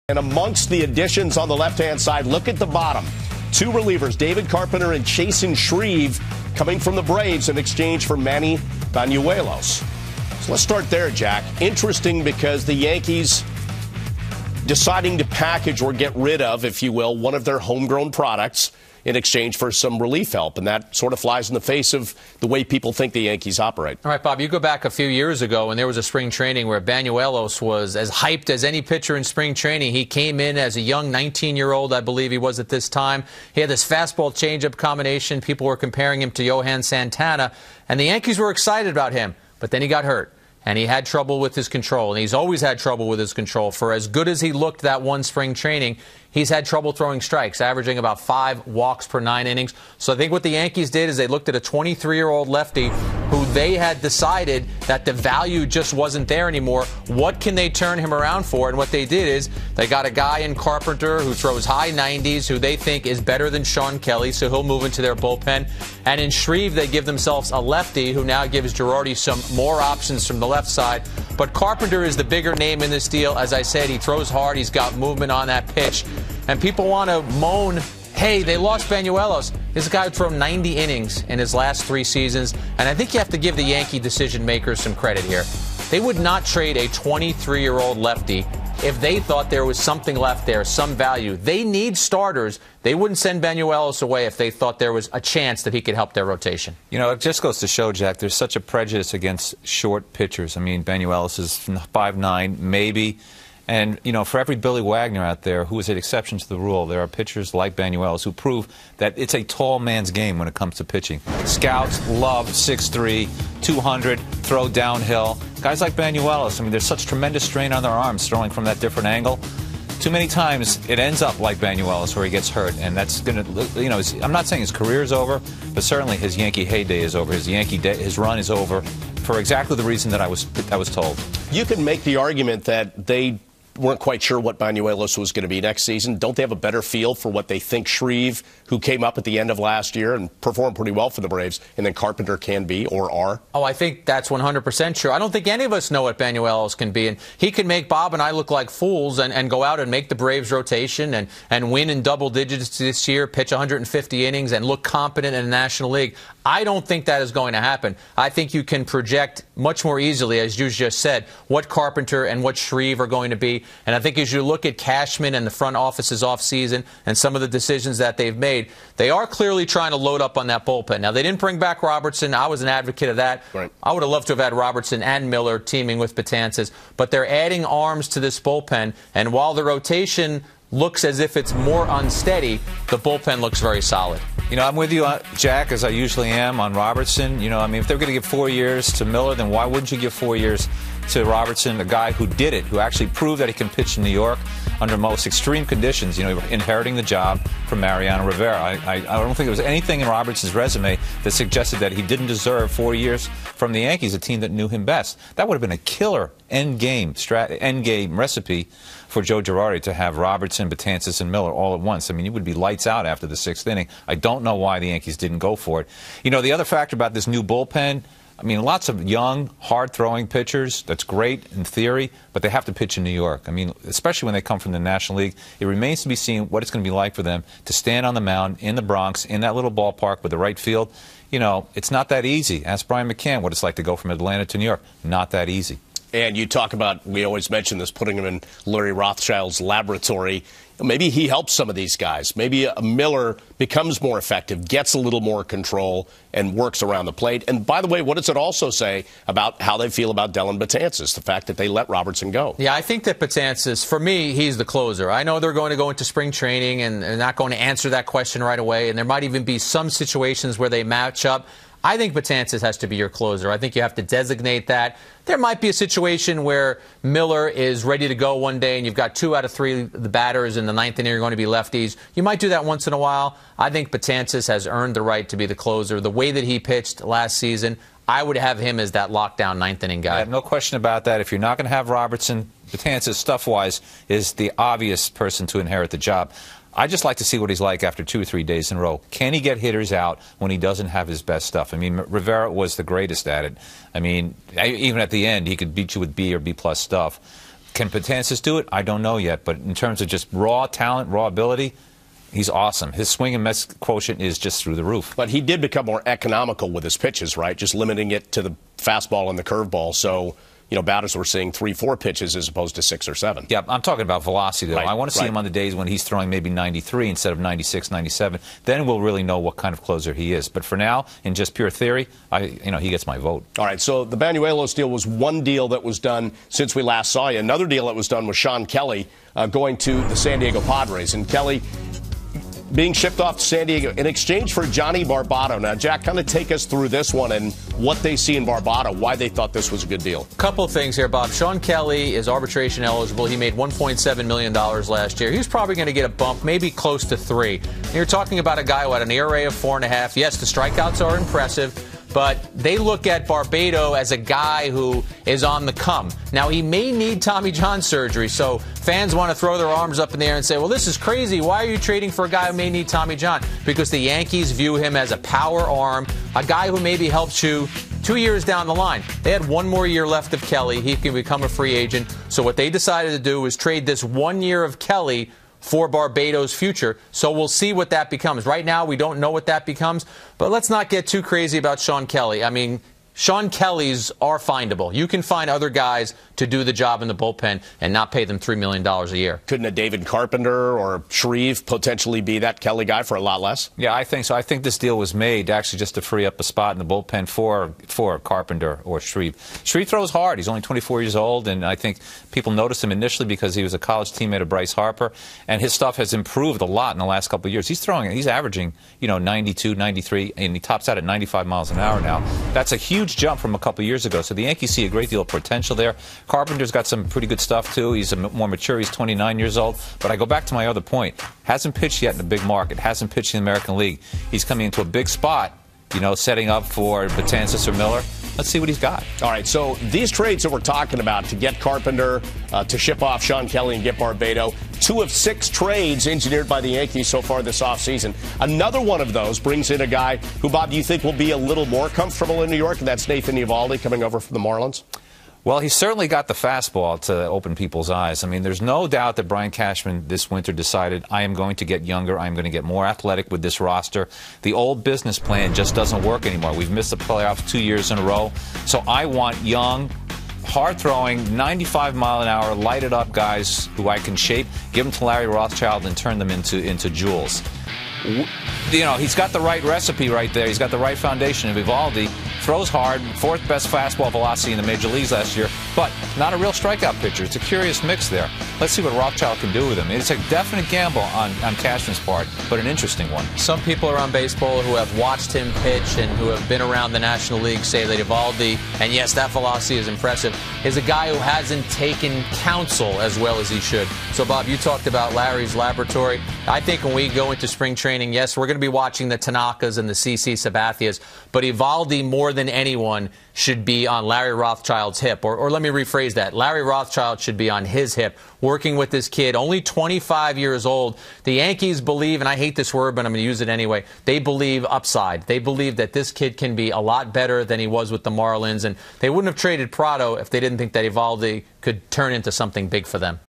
And amongst the additions on the left-hand side, look at the bottom. Two relievers, David Carpenter and Chasen Shreve, coming from the Braves in exchange for Manny Banuelos. So let's start there, Jack. Interesting because the Yankees deciding to package or get rid of, if you will, one of their homegrown products in exchange for some relief help. And that sort of flies in the face of the way people think the Yankees operate. All right, Bob, you go back a few years ago when there was a spring training where Banuelos was as hyped as any pitcher in spring training. He came in as a young 19-year-old, I believe he was at this time. He had this fastball changeup combination. People were comparing him to Johan Santana. And the Yankees were excited about him. But then he got hurt. And he had trouble with his control, and he's always had trouble with his control. For as good as he looked that one spring training, he's had trouble throwing strikes, averaging about 5 walks per 9 innings. So I think what the Yankees did is they looked at a 23-year-old lefty who they had decided that the value just wasn't there anymore. What can they turn him around for? And what they did is they got a guy in Carpenter who throws high 90s, who they think is better than Shawn Kelley, so he'll move into their bullpen. And in Shreve, they give themselves a lefty who now gives Girardi some more options from the left side. But Carpenter is the bigger name in this deal. As I said, he throws hard. He's got movement on that pitch. And people want to moan, hey, they lost Banuelos. This is a guy who threw 90 innings in his last 3 seasons. And I think you have to give the Yankee decision makers some credit here. They would not trade a 23-year-old lefty if they thought there was something left there, some value. They need starters. They wouldn't send Banuelos away if they thought there was a chance that he could help their rotation. You know, it just goes to show, Jack, there's such a prejudice against short pitchers. I mean, Banuelos is 5'9", maybe. And, you know, for every Billy Wagner out there who is an exception to the rule, there are pitchers like Banuelos who prove that it's a tall man's game when it comes to pitching. Scouts love 6'3", 200, throw downhill. Guys like Banuelos, I mean, there's such tremendous strain on their arms throwing from that different angle. Too many times it ends up like Banuelos where he gets hurt, and that's going to, you know, I'm not saying his career is over, but certainly his Yankee heyday is over. His run is over for exactly the reason that I was told. You can make the argument that they weren't quite sure what Banuelos was going to be next season. Don't they have a better feel for what they think Shreve, who came up at the end of last year and performed pretty well for the Braves, and then Carpenter can be or are? Oh, I think that's 100% true. I don't think any of us know what Banuelos can be. And he can make Bob and I look like fools and go out and make the Braves rotation and win in double digits this year, pitch 150 innings, and look competent in the National League. I don't think that is going to happen. I think you can project much more easily, as you just said, what Carpenter and what Shreve are going to be. And I think as you look at Cashman and the front office's offseason and some of the decisions that they've made, they are clearly trying to load up on that bullpen. Now, they didn't bring back Robertson. I was an advocate of that. Right. I would have loved to have had Robertson and Miller teaming with Betances. But they're adding arms to this bullpen. And while the rotation looks as if it's more unsteady, the bullpen looks very solid. You know, I'm with you, Jack, as I usually am, on Robertson. You know, I mean, if they're going to give 4 years to Miller, then why wouldn't you give 4 years to Robertson, a guy who did it, who actually proved that he can pitch in New York under most extreme conditions, you know, inheriting the job from Mariano Rivera. I don't think there was anything in Robertson's resume that suggested that he didn't deserve 4 years from the Yankees, a team that knew him best. That would have been a killer end game recipe for Joe Girardi to have Robertson, Betances, and Miller all at once. I mean, it would be lights out after the 6th inning. I don't know why the Yankees didn't go for it. You know, the other factor about this new bullpen, I mean, lots of young, hard-throwing pitchers. That's great in theory, but they have to pitch in New York. I mean, especially when they come from the National League. It remains to be seen what it's going to be like for them to stand on the mound in the Bronx, in that little ballpark with the right field. You know, it's not that easy. Ask Brian McCann what it's like to go from Atlanta to New York. Not that easy. And you talk about, we always mention this, putting him in Larry Rothschild's laboratory. Maybe he helps some of these guys. Maybe Miller becomes more effective, gets a little more control, and works around the plate. And by the way, what does it also say about how they feel about Dellin Betances, the fact that they let Robertson go? Yeah, I think that Betances, for me, he's the closer. I know they're going to go into spring training, and they're not going to answer that question right away, and there might even be some situations where they match up. I think Betances has to be your closer. I think you have to designate that. There might be a situation where Miller is ready to go one day and you've got 2 out of 3 of the batters in the 9th inning are going to be lefties. You might do that once in a while. I think Betances has earned the right to be the closer. The way that he pitched last season, I would have him as that lockdown 9th inning guy. I have no question about that. If you're not going to have Robertson, Betances, stuff-wise, is the obvious person to inherit the job. I just like to see what he's like after 2 or 3 days in a row. Can he get hitters out when he doesn't have his best stuff? I mean, Rivera was the greatest at it. I mean, even at the end, he could beat you with B or B+ stuff. Can Betances do it? I don't know yet. But in terms of just raw talent, raw ability, he's awesome. His swing and miss quotient is just through the roof. But he did become more economical with his pitches, right? Just limiting it to the fastball and the curveball. So, batters were seeing 3-4 pitches as opposed to 6 or 7. Yeah, I'm talking about velocity, though. Right, I want to see him on the days when he's throwing maybe 93 instead of 96, 97. Then we'll really know what kind of closer he is. But for now, in just pure theory, he gets my vote. All right, so the Banuelos deal was one deal that was done since we last saw you. Another deal that was done was Shawn Kelley going to the San Diego Padres. And Kelley being shipped off to San Diego in exchange for Johnny Barbato. Now, Jack, kind of take us through this one and what they see in Barbato, why they thought this was a good deal. Couple of things here, Bob. Shawn Kelley is arbitration eligible. He made $1.7 million last year. He's probably going to get a bump, maybe close to 3. You're talking about a guy who had an ERA of 4.5. Yes, the strikeouts are impressive, but they look at Barbato as a guy who is on the come. Now, he may need Tommy John surgery, so fans want to throw their arms up in the air and say, well, this is crazy. Why are you trading for a guy who may need Tommy John? Because the Yankees view him as a power arm, a guy who maybe helps you 2 years down the line. They had 1 more year left of Kelley. He can become a free agent. So what they decided to do was trade this 1 year of Kelley for Barbato's future. So we'll see what that becomes. Right now, we don't know what that becomes. But let's not get too crazy about Shawn Kelley. I mean, Shawn Kelley's are findable. You can find other guys to do the job in the bullpen and not pay them $3 million a year. Couldn't a David Carpenter or Shreve potentially be that Kelley guy for a lot less? Yeah, I think so. I think this deal was made actually just to free up a spot in the bullpen for Carpenter or Shreve. Shreve throws hard. He's only 24 years old, and I think people noticed him initially because he was a college teammate of Bryce Harper, and his stuff has improved a lot in the last couple of years. He's averaging, 92, 93, and he tops out at 95 miles an hour now. That's a huge jump from a couple of years ago. So the Yankees see a great deal of potential there. Carpenter's got some pretty good stuff, too. He's more mature. He's 29 years old. But I go back to my other point. Hasn't pitched yet in a big market. Hasn't pitched in the American League. He's coming into a big spot, setting up for Betances or Miller. Let's see what he's got. All right, so these trades that we're talking about to get Carpenter, to ship off Shawn Kelley and get Barbato, 2 of 6 trades engineered by the Yankees so far this offseason. Another one of those brings in a guy who, Bob, do you think will be a little more comfortable in New York, and that's Nathan Eovaldi coming over from the Marlins? Well, he's certainly got the fastball to open people's eyes. I mean, there's no doubt that Brian Cashman this winter decided, I am going to get younger, I am going to get more athletic with this roster. The old business plan just doesn't work anymore. We've missed the playoffs 2 years in a row. So I want young, hard-throwing, 95-mile-an-hour, lighted-up guys who I can shape, give them to Larry Rothschild, and turn them into jewels. He's got the right recipe right there. He's got the right foundation of Eovaldi. Throws hard, 4th best fastball velocity in the major leagues last year, but not a real strikeout pitcher. It's a curious mix there. Let's see what Rothschild can do with him. It's a definite gamble on Cashman's part, but an interesting one. Some people around baseball who have watched him pitch and who have been around the National League say that Eovaldi, and yes, that velocity is impressive, is a guy who hasn't taken counsel as well as he should. So, Bob, you talked about Larry's laboratory. I think when we go into spring training, yes, we're going to be watching the Tanakas and the CC Sabathias, but Eovaldi more than anyone should be on Larry Rothschild's hip. Or let me rephrase that. Larry Rothschild should be on his hip, working with this kid, only 25 years old. The Yankees believe, and I hate this word, but I'm going to use it anyway, they believe upside. They believe that this kid can be a lot better than he was with the Marlins, and they wouldn't have traded Prado if they didn't think that Eovaldi could turn into something big for them.